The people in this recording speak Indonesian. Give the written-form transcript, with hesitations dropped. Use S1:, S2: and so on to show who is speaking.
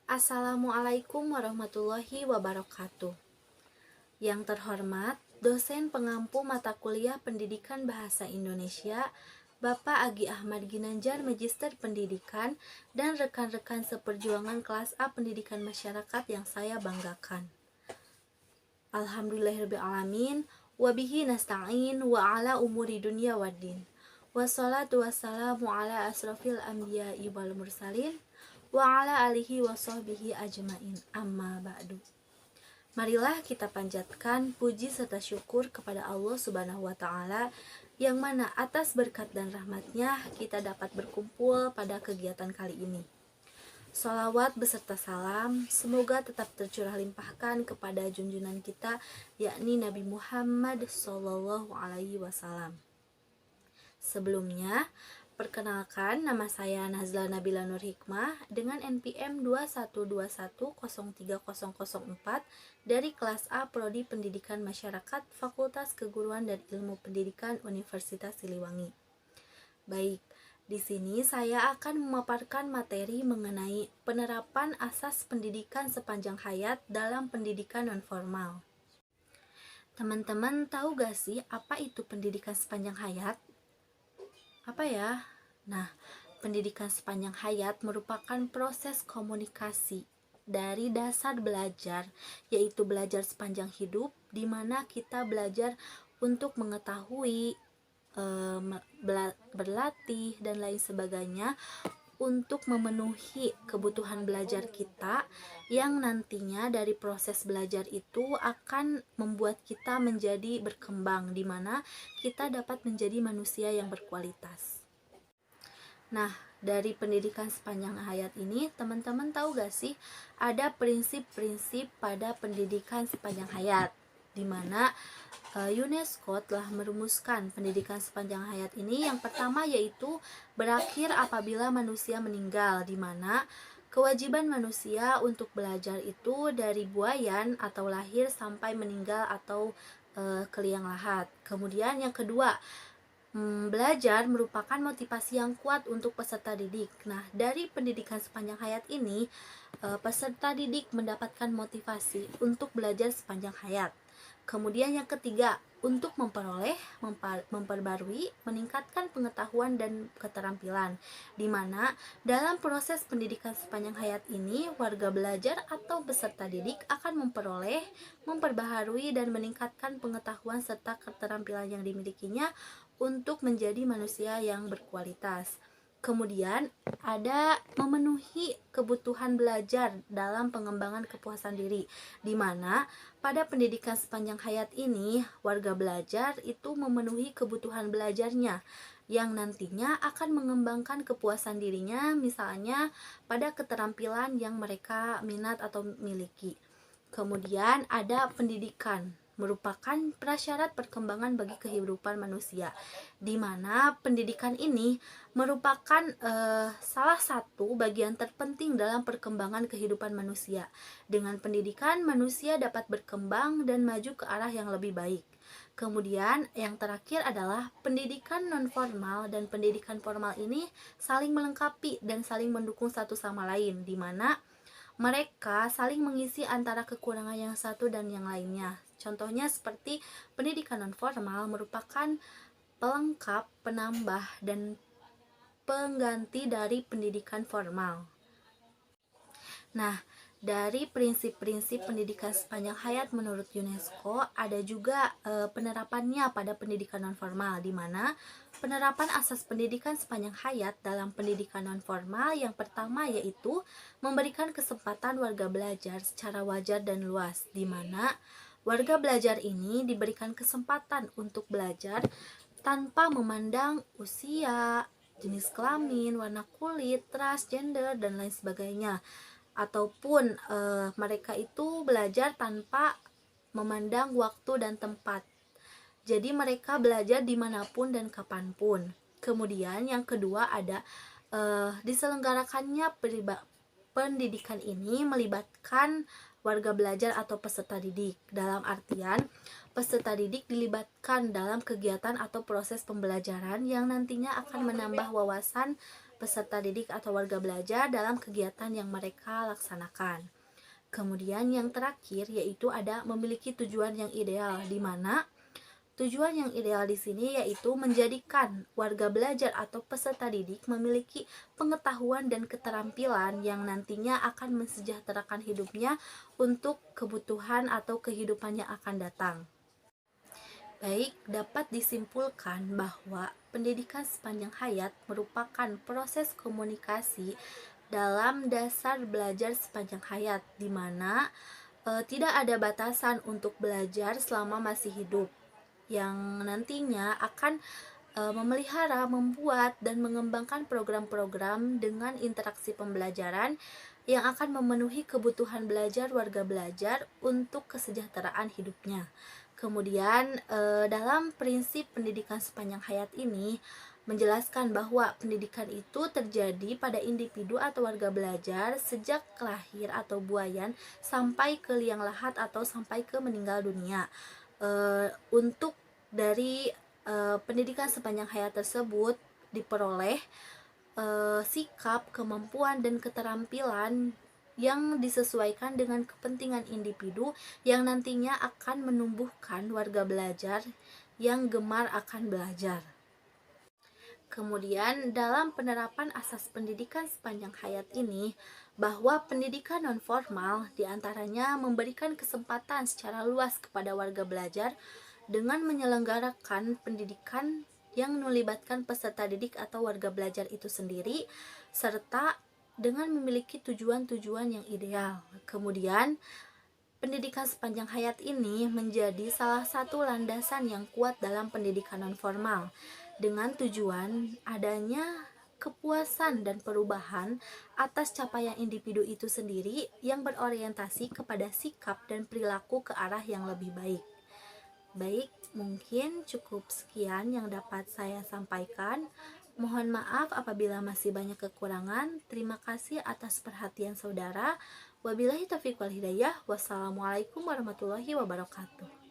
S1: Assalamualaikum warahmatullahi wabarakatuh. Yang terhormat, dosen pengampu mata kuliah Pendidikan Bahasa Indonesia, Bapak Agi Ahmad Ginanjar, Magister Pendidikan, dan rekan-rekan seperjuangan kelas A Pendidikan Masyarakat yang saya banggakan. Alhamdulillahirrahmanirrahim, wabihi nasta'in wa ala umuri dunia waddin. Wassalatu wassalamu ala asrafil anbiya'i wal mursalin wa ala alihi wa sahbihi ajmain, amma ba'du. Marilah kita panjatkan puji serta syukur kepada Allah Subhanahu wa Ta'ala, yang mana atas berkat dan rahmatnya kita dapat berkumpul pada kegiatan kali ini. Sholawat beserta salam semoga tetap tercurah limpahkan kepada junjungan kita, yakni Nabi Muhammad Sallallahu Alaihi Wasallam. Sebelumnya, perkenalkan, nama saya Nazla Nabila Nur Hikmah dengan NPM 2121030004 dari kelas A Prodi Pendidikan Masyarakat Fakultas Keguruan dan Ilmu Pendidikan Universitas Siliwangi. Baik, di sini saya akan memaparkan materi mengenai penerapan asas pendidikan sepanjang hayat dalam pendidikan nonformal. Teman-teman tahu gak sih apa itu pendidikan sepanjang hayat? Apa ya? Nah, pendidikan sepanjang hayat merupakan proses komunikasi dari dasar belajar, yaitu belajar sepanjang hidup, di mana kita belajar untuk mengetahui, berlatih, dan lain sebagainya untuk memenuhi kebutuhan belajar kita, yang nantinya dari proses belajar itu akan membuat kita menjadi berkembang, di mana kita dapat menjadi manusia yang berkualitas. Nah, dari pendidikan sepanjang hayat ini, teman-teman tahu gak sih ada prinsip-prinsip pada pendidikan sepanjang hayat, di mana UNESCO telah merumuskan pendidikan sepanjang hayat ini. Yang pertama yaitu berakhir apabila manusia meninggal, di mana kewajiban manusia untuk belajar itu dari buayan atau lahir sampai meninggal atau ke liang lahat. Kemudian yang kedua, belajar merupakan motivasi yang kuat untuk peserta didik. Nah, dari pendidikan sepanjang hayat ini, peserta didik mendapatkan motivasi untuk belajar sepanjang hayat. Kemudian yang ketiga, untuk memperoleh, memperbarui, meningkatkan pengetahuan dan keterampilan, di mana dalam proses pendidikan sepanjang hayat ini, warga belajar atau peserta didik akan memperoleh, memperbaharui, dan meningkatkan pengetahuan serta keterampilan yang dimilikinya untuk menjadi manusia yang berkualitas. Kemudian ada memenuhi kebutuhan belajar dalam pengembangan kepuasan diri, di mana pada pendidikan sepanjang hayat ini, warga belajar itu memenuhi kebutuhan belajarnya, yang nantinya akan mengembangkan kepuasan dirinya, misalnya pada keterampilan yang mereka minat atau miliki. Kemudian ada pendidikan, merupakan prasyarat perkembangan bagi kehidupan manusia, di mana pendidikan ini merupakan salah satu bagian terpenting dalam perkembangan kehidupan manusia. Dengan pendidikan, manusia dapat berkembang dan maju ke arah yang lebih baik. Kemudian yang terakhir adalah pendidikan nonformal dan pendidikan formal ini saling melengkapi dan saling mendukung satu sama lain, di mana mereka saling mengisi antara kekurangan yang satu dan yang lainnya. Contohnya seperti pendidikan nonformal merupakan pelengkap, penambah, dan pengganti dari pendidikan formal. Nah, dari prinsip-prinsip pendidikan sepanjang hayat menurut UNESCO, ada juga penerapannya pada pendidikan nonformal, di mana penerapan asas pendidikan sepanjang hayat dalam pendidikan nonformal yang pertama yaitu memberikan kesempatan warga belajar secara wajar dan luas, di mana warga belajar ini diberikan kesempatan untuk belajar tanpa memandang usia, jenis kelamin, warna kulit, ras, gender, dan lain sebagainya. Ataupun mereka itu belajar tanpa memandang waktu dan tempat. Jadi mereka belajar dimanapun dan kapanpun. Kemudian yang kedua ada diselenggarakannya pendidikan ini melibatkan warga belajar atau peserta didik. Dalam artian, peserta didik dilibatkan dalam kegiatan atau proses pembelajaran yang nantinya akan menambah wawasan peserta didik atau warga belajar dalam kegiatan yang mereka laksanakan. Kemudian yang terakhir yaitu ada memiliki tujuan yang ideal, di mana tujuan yang ideal di sini yaitu menjadikan warga belajar atau peserta didik memiliki pengetahuan dan keterampilan yang nantinya akan mensejahterakan hidupnya untuk kebutuhan atau kehidupan yang akan datang. Baik, dapat disimpulkan bahwa pendidikan sepanjang hayat merupakan proses komunikasi dalam dasar belajar sepanjang hayat, di mana tidak ada batasan untuk belajar selama masih hidup, yang nantinya akan memelihara, membuat, dan mengembangkan program-program dengan interaksi pembelajaran yang akan memenuhi kebutuhan belajar warga belajar untuk kesejahteraan hidupnya. Kemudian dalam prinsip pendidikan sepanjang hayat ini menjelaskan bahwa pendidikan itu terjadi pada individu atau warga belajar sejak lahir atau buayan sampai ke liang lahat atau sampai ke meninggal dunia. Untuk dari pendidikan sepanjang hayat tersebut diperoleh sikap, kemampuan, dan keterampilan yang disesuaikan dengan kepentingan individu yang nantinya akan menumbuhkan warga belajar yang gemar akan belajar. Kemudian dalam penerapan asas pendidikan sepanjang hayat ini, bahwa pendidikan non-formal diantaranya memberikan kesempatan secara luas kepada warga belajar dengan menyelenggarakan pendidikan yang melibatkan peserta didik atau warga belajar itu sendiri, serta dengan memiliki tujuan-tujuan yang ideal. Kemudian, pendidikan sepanjang hayat ini menjadi salah satu landasan yang kuat dalam pendidikan non-formal, dengan tujuan adanya kepuasan dan perubahan atas capaian individu itu sendiri yang berorientasi kepada sikap dan perilaku ke arah yang lebih baik. Baik, mungkin cukup sekian yang dapat saya sampaikan. Mohon maaf apabila masih banyak kekurangan. Terima kasih atas perhatian saudara. Wabillahi taufiq wal hidayah. Wassalamualaikum warahmatullahi wabarakatuh.